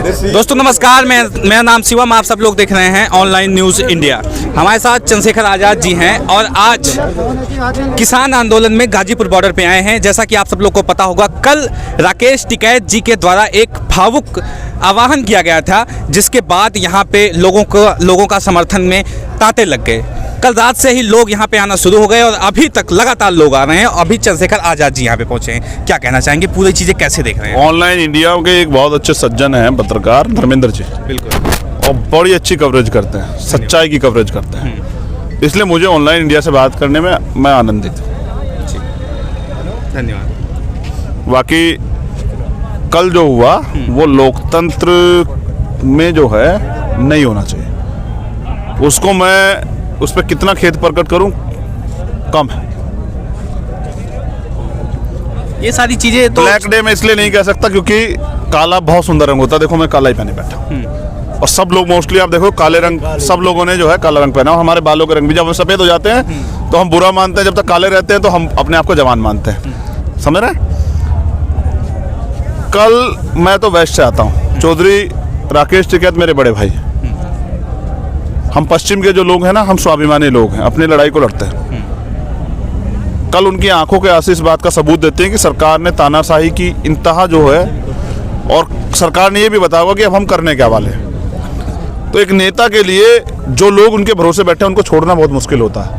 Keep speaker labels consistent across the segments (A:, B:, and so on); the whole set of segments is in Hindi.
A: दोस्तों नमस्कार, मेरा नाम शिवम, आप सब लोग देख रहे हैं ऑनलाइन न्यूज़ इंडिया। हमारे साथ चंद्रशेखर आज़ाद जी हैं और आज किसान आंदोलन में गाजीपुर बॉर्डर पे आए हैं। जैसा कि आप सब लोग को पता होगा, कल राकेश टिकैत जी के द्वारा एक भावुक आह्वान किया गया था, जिसके बाद यहाँ पे लोगों का समर्थन में तांते लग गए। कल रात से ही लोग यहाँ पे आना शुरू हो गए और अभी तक लगातार लोग आ रहे हैं। अभी चंद्रशेखर आज़ाद जी यहाँ पे पहुँचे हैं। क्या कहना चाहेंगे, पूरी चीज़ें कैसे देख रहे हैं?
B: ऑनलाइन इंडिया के एक बहुत अच्छे सज्जन हैं पत्रकार धर्मेंद्र जी,
A: बिल्कुल,
B: और बड़ी अच्छी कवरेज करते हैं, सच्चाई की कवरेज करते हैं। इसलिए मुझे ऑनलाइन इंडिया से बात करने में मैं आनंदित हूँ।
A: धन्यवाद।
B: बाकी कल जो हुआ वो लोकतंत्र में जो है नहीं होना चाहिए। उसको मैं उस पर कितना खेद प्रकट करूं कम है।
A: ये सारी चीजें तो
B: ब्लैक डे में इसलिए नहीं कह सकता क्योंकि काला बहुत सुंदर रंग होता है। देखो मैं काला ही पहने बैठा हूं और सब लोग मोस्टली आप देखो काले रंग, सब लोगों ने जो है काला रंग पहना। और हमारे बालों के रंग भी जब हम सफेद हो जाते हैं तो हम बुरा मानते हैं, जब तक काले रहते हैं तो हम अपने आप को जवान मानते हैं। समझ रहे? कल मैं तो वेस्ट से आता हूँ। चौधरी राकेश टिकैत मेरे बड़े भाई हैं। हम पश्चिम के जो लोग हैं ना, हम स्वाभिमानी लोग हैं, अपनी लड़ाई को लड़ते हैं। कल उनकी आंखों के आंसू इस बात का सबूत देते हैं कि सरकार ने तानाशाही की इंतहा जो है, और सरकार ने ये भी बताया होगा कि अब हम करने क्या वाले हैं। तो एक नेता के लिए जो लोग उनके भरोसे बैठे हैं उनको छोड़ना बहुत मुश्किल होता है।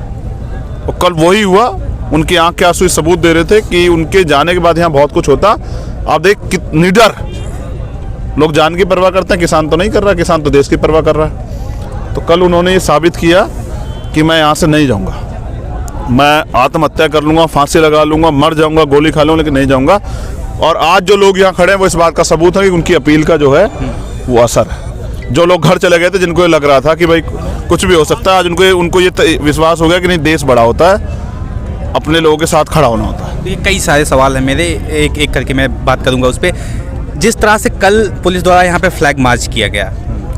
B: और कल वही हुआ। उनकी आंख के आंसू सबूत दे रहे थे कि उनके जाने के बाद यहाँ बहुत कुछ होता। आप देख निडर लोग जान की परवाह करते हैं, किसान तो नहीं कर रहा, किसान तो देश की परवाह कर रहा है। तो कल उन्होंने ये साबित किया कि मैं यहाँ से नहीं जाऊँगा, मैं आत्महत्या कर लूँगा, फांसी लगा लूँगा, मर जाऊँगा, गोली खा लूँगा, लेकिन नहीं जाऊँगा। और आज जो लोग यहाँ खड़े हैं वो इस बात का सबूत है कि उनकी अपील का जो है वो असर है। जो लोग घर चले गए थे, जिनको ये लग रहा था कि भाई कुछ भी हो सकता है, आज उनको ये विश्वास हो गया कि नहीं, देश बड़ा होता है, अपने लोगों के साथ खड़ा होना होता है।
A: ये कई सारे सवाल हैं मेरे, एक एक करके मैं बात करूँगा उस पर। जिस तरह से कल पुलिस द्वारा यहाँ पे फ्लैग मार्च किया गया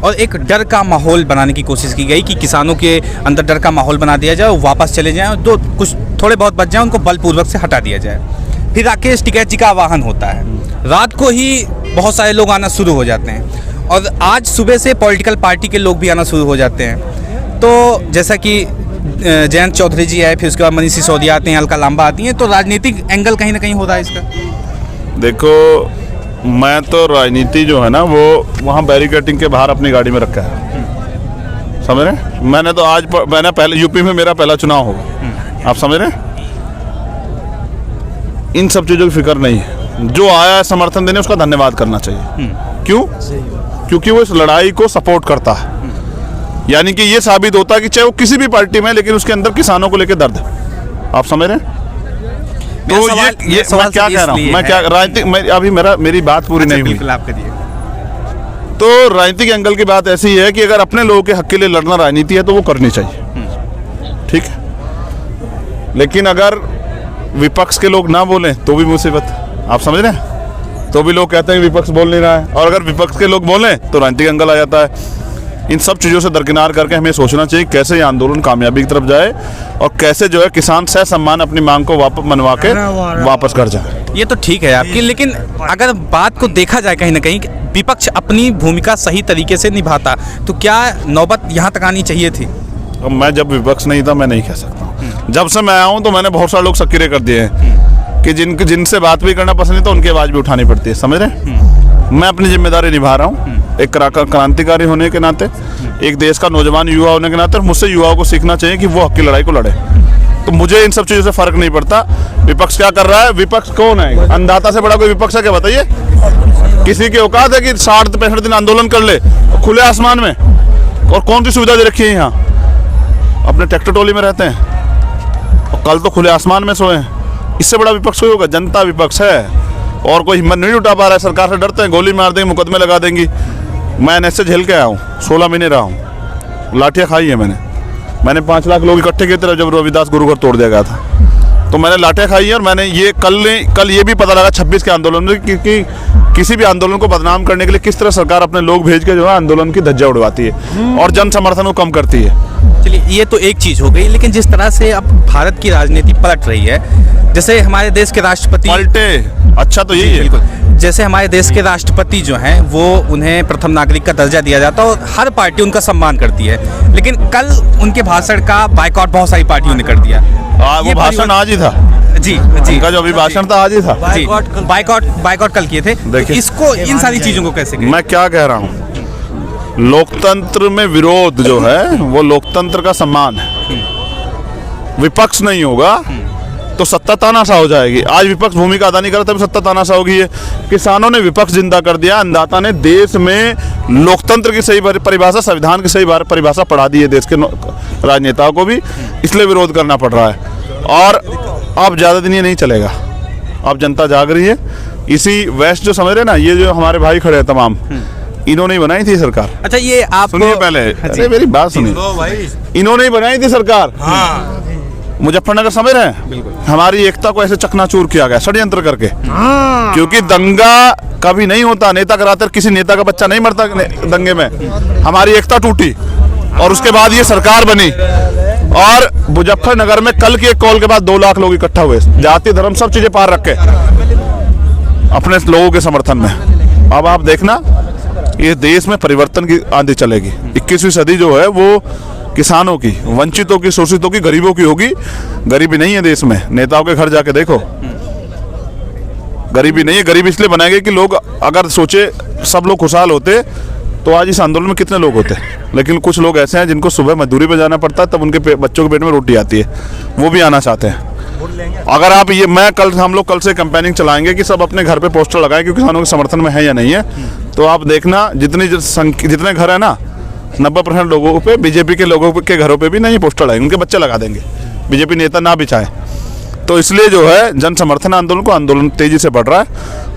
A: और एक डर का माहौल बनाने की कोशिश की गई कि किसानों के अंदर डर का माहौल बना दिया जाए, वो वापस चले जाएं और जो कुछ थोड़े बहुत बच जाएं उनको बलपूर्वक से हटा दिया जाए। फिर राकेश टिकैत जी का आह्वान होता है, रात को ही बहुत सारे लोग आना शुरू हो जाते हैं और आज सुबह से पॉलिटिकल पार्टी के लोग भी आना शुरू हो जाते हैं। तो जैसा कि जयंत चौधरी जी आए, फिर उसके बाद मनीष सिसोदिया आते हैं, अलका लांबा आती हैं, तो राजनीतिक एंगल कहीं ना कहीं हो रहा है इसका।
B: देखो, मैं तो राजनीति जो है ना वो वहाँ बैरिकेडिंग के बाहर अपनी गाड़ी में रखा है। समझ रहे? मैंने पहले यूपी में मेरा पहला चुनाव होगा, आप समझ रहे? इन सब चीज़ों की फिक्र नहीं है। जो आया है समर्थन देने, उसका धन्यवाद करना चाहिए। क्यों? क्योंकि वो इस लड़ाई को सपोर्ट करता है। यानी कि ये साबित होता है कि चाहे वो किसी भी पार्टी में, लेकिन उसके अंदर किसानों को लेकर दर्द है। आप समझ रहे हैं? तो ये मैं क्या कह रहा हूँ, मैं क्या राजनीतिक, अभी मेरी बात पूरी नहीं हुई। तो राजनीतिक एंगल की बात ऐसी है कि अगर अपने लोगों के हक के लिए लड़ना राजनीति है तो वो करनी चाहिए, ठीक है। लेकिन अगर विपक्ष के लोग ना बोलें तो भी मुसीबत, आप समझ रहे हैं? तो भी लोग कहते हैं विपक्ष बोल नहीं रहा है, और अगर विपक्ष के लोग बोलें तो राजनीतिक एंगल आ जाता है। इन सब चीज़ों से दरकिनार करके हमें सोचना चाहिए कैसे ये आंदोलन कामयाबी की तरफ जाए और कैसे जो है किसान सह सम्मान अपनी मांग को मनवा के वापस कर जाए।
A: ये तो ठीक है आपकी, लेकिन अगर बात को देखा जाए कहीं ना कहीं विपक्ष अपनी भूमिका सही तरीके से निभाता तो क्या नौबत यहाँ तक आनी चाहिए थी?
B: अब मैं जब विपक्ष नहीं था, मैं नहीं कह सकता। जब से मैं आया हूँ तो मैंने बहुत सारे लोग सक्रिय कर दिए हैं कि जिनसे बात भी करना पसंद है तो उनकी आवाज़ भी उठानी पड़ती है। समझ रहे? मैं अपनी जिम्मेदारी निभा रहा हूँ एक क्रांतिकारी होने के नाते, एक देश का नौजवान युवा होने के नाते। मुझसे युवाओं को सीखना चाहिए कि वो हक की लड़ाई को लड़े। तो मुझे इन सब चीज़ों से फर्क नहीं पड़ता विपक्ष क्या कर रहा है। विपक्ष कौन है? अन्नदाता से बड़ा कोई विपक्ष है क्या, बताइए? किसी की औकात है कि 60-65 दिन आंदोलन कर ले खुले आसमान में? और कौन सी सुविधा दे रखी है यहाँ? अपने ट्रैक्टर ट्रॉली में रहते हैं और कल तो खुले आसमान में सोए हैं। इससे बड़ा विपक्ष कोई होगा? जनता विपक्ष है और कोई हिम्मत नहीं उठा पा रहा है। सरकार से डरते हैं, गोली मार देंगे, मुकदमे लगा देंगी। मैं एनएस से झेल के आया हूँ, 16 महीने रहा हूँ, लाठियाँ खाई है मैंने 5 लाख लोग इकट्ठे किए थे जब रविदास गुरुघर तोड़ दिया गया था। तो मैंने लाठियाँ खाई है और मैंने ये कल ये भी पता लगा 26 के आंदोलन में कि किसी भी आंदोलन को बदनाम करने के लिए किस तरह सरकार अपने लोग भेज के जो है आंदोलन की धज्जियां उड़वाती है और जन समर्थन को कम करती है।
A: चलिए, ये तो एक चीज़ हो गई, लेकिन जिस तरह से अब भारत की राजनीति पलट रही है, जैसे हमारे देश के राष्ट्रपति
B: पलटे, अच्छा तो यही है।
A: बिल्कुल, जैसे हमारे देश के राष्ट्रपति जो हैं वो उन्हें प्रथम नागरिक का दर्जा दिया जाता है और हर पार्टी उनका सम्मान करती है, लेकिन कल उनके भाषण का बायकॉट बहुत सारी पार्टियों ने कर दिया।
B: वो भाषण आज ही था
A: जी जी,
B: उनका जो अभिभाषण था आज ही था।
A: जी, बायकॉट कल किए थे। तो इसको, इन सारी चीज़ों को कैसे करें?
B: मैं क्या कह रहा हूँ, लोकतंत्र में विरोध जो है वो लोकतंत्र का सम्मान है। विपक्ष नहीं होगा तो सत्ता तानाशाह हो जाएगी। आज विपक्ष भूमिका अदा नहीं कर रहा, तभी सत्ता तानाशाह होगी है। किसानों ने विपक्ष जिंदा कर दिया, अन्नदाता ने देश में लोकतंत्र की सही परिभाषा, संविधान की सही परिभाषा पढ़ा दी है देश के राजनेताओं को भी, इसलिए विरोध करना पड़ रहा है। और अब ज़्यादा दिन ये नहीं चलेगा, अब जनता जाग रही है। इसी वेस्ट जो समझ रहे ना, ये जो हमारे भाई खड़े हैं तमाम, इन्होंने ही बनाई थी सरकार।
A: अच्छा, ये आप
B: सुनिए पहले, अरे मेरी बात सुनिए, इन्होंने ही बनाई थी सरकार। मुजफ्फरनगर समझ रहे हैं, हमारी एकता को ऐसे चकनाचूर किया गया षड्यंत्र करके, क्योंकि दंगा कभी नहीं होता, नेता कराते, किसी नेता का बच्चा नहीं मरता दंगे में। हमारी एकता टूटी और उसके बाद ये सरकार बनी। और मुजफ्फरनगर में कल की एक कॉल के बाद 2 लाख लोग इकट्ठा हुए, जाति धर्म सब चीजें पार रख के अपने लोगों के समर्थन में। अब आप देखना, ये देश में परिवर्तन की आंधी चलेगी। 21वीं सदी जो है वो किसानों की, वंचितों की, शोषितों की, गरीबों की होगी। गरीबी नहीं है देश में, नेताओं के घर जाके देखो, गरीबी नहीं है। गरीबी इसलिए बनाई गई कि लोग अगर सोचे सब लोग खुशहाल होते तो आज इस आंदोलन में कितने लोग होते। लेकिन कुछ लोग ऐसे हैं जिनको सुबह मजदूरी पे जाना पड़ता है, तब उनके बच्चों के पेट में रोटी आती है, वो भी आना चाहते हैं। अगर आप ये, हम लोग कल से कैंपेनिंग चलाएंगे कि सब अपने घर पे पोस्टर लगाएं कि किसानों के समर्थन में है या नहीं है। तो आप देखना, जितने घर है ना, 90% लोगों पे, बीजेपी के लोगों के घरों पे भी नहीं पोस्टर लगाएंगे, उनके बच्चे लगा देंगे, बीजेपी नेता ना भी चाहे तो। इसलिए जो है जन समर्थन आंदोलन तेजी से बढ़ रहा है,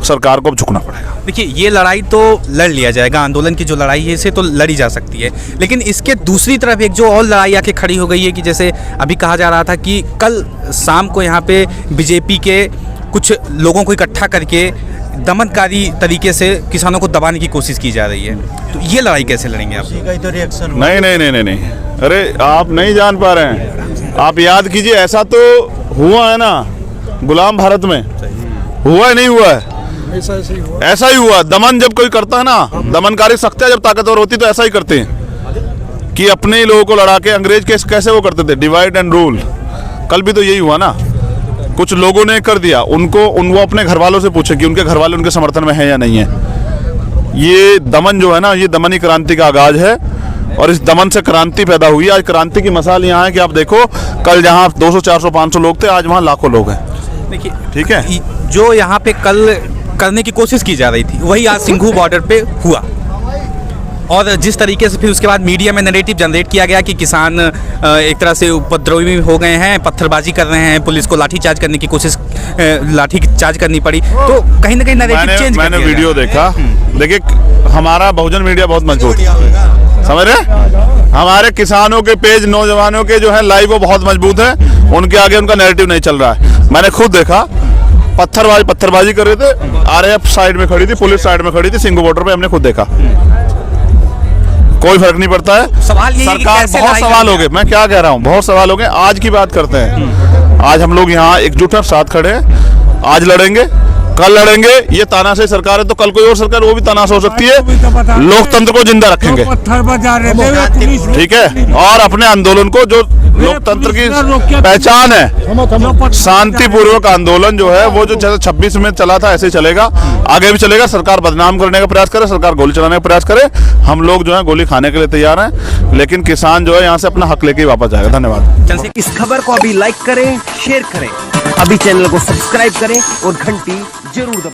B: सरकार को अब झुकना पड़ेगा।
A: देखिए, ये लड़ाई तो लड़ लिया जाएगा, आंदोलन की जो लड़ाई है इसे तो लड़ी जा सकती है, लेकिन इसके दूसरी तरफ एक जो और लड़ाई आके खड़ी हो गई है कि जैसे अभी कहा जा रहा था कि कल शाम को यहाँ पे बीजेपी के कुछ लोगों को इकट्ठा करके दमनकारी तरीके से किसानों को दबाने की कोशिश की जा रही है। तो ये लड़ाई कैसे लड़ेंगे आप?
C: तो रिएक्शन
B: नहीं, अरे आप नहीं जान पा रहे हैं। आप याद कीजिए, ऐसा तो हुआ है ना गुलाम भारत में, हुआ है, नहीं हुआ है, ऐसा ही हुआ। दमन जब कोई करता है ना, दमनकारी शक्तियां जब ताकतवर होती तो ऐसा ही करते हैं कि अपने ही लोगों को लड़ा के। अंग्रेज कैसे वो करते थे, डिवाइड एंड रूल। कल भी तो यही हुआ ना, कुछ लोगों ने कर दिया, वो अपने घर वालों से पूछे कि उनके घर वाले उनके समर्थन में है या नहीं है। ये दमन जो है ना, ये दमनी क्रांति का आगाज है और इस दमन से क्रांति पैदा हुई। आज क्रांति की मिसाल यहाँ है कि आप देखो, कल जहाँ 200, 400, 500 लोग थे, आज वहाँ लाखों लोग हैं।
A: देखिए,
B: ठीक है,
A: जो यहाँ पे कल करने की कोशिश की जा रही थी वही आज सिंघू बॉर्डर पे हुआ। और जिस तरीके से फिर उसके बाद मीडिया में नैरेटिव जनरेट किया गया कि किसान एक तरह से उपद्रवी हो गए हैं, पत्थरबाजी कर रहे हैं, पुलिस को लाठीचार्ज करने की कोशिश, लाठीचार्ज करनी पड़ी, तो कहीं ना कहीं नैरेटिव चेंज कर दिया।
B: मैंने वीडियो देखा। देखिए, हमारा बहुजन मीडिया बहुत मजबूत है, समझ रहे? हमारे किसानों के पेज, नौजवानों के जो है लाइव, वो बहुत मजबूत है, उनके आगे उनका नैरेटिव नहीं चल रहा है। मैंने खुद देखा, पत्थरबाजी कर रहे थे, RAF साइड में खड़ी थी, पुलिस साइड में खड़ी थी, सिंघू बॉर्डर पे, हमने खुद देखा। कोई फर्क नहीं पड़ता है।
A: सवाल ये
B: सरकार, बहुत सवाल हो गए, मैं क्या कह रहा हूँ, बहुत सवाल हो गए। आज की बात करते हैं। आज हम लोग यहाँ एकजुट हैं, साथ खड़े हैं। आज लड़ेंगे, कल लड़ेंगे। ये तानाशाही सरकार है तो कल कोई और सरकार, वो भी तानाशाह हो सकती है। लोकतंत्र को जिंदा रखेंगे, ठीक है। और अपने आंदोलन को, जो लोकतंत्र की पहचान है, शांतिपूर्वक आंदोलन जो है वो, जो 26 में चला था ऐसे ही चलेगा, आगे भी चलेगा। सरकार बदनाम करने का प्रयास करे, सरकार गोली चलाने का प्रयास करे, हम लोग जो है गोली खाने के लिए तैयार हैं, लेकिन किसान जो है यहाँ से अपना हक लेके ही वापस जाएगा। धन्यवाद।
C: इस खबर को अभी लाइक करें, शेयर करें, अभी चैनल को सब्सक्राइब करें और घंटी जरूर दबाएं।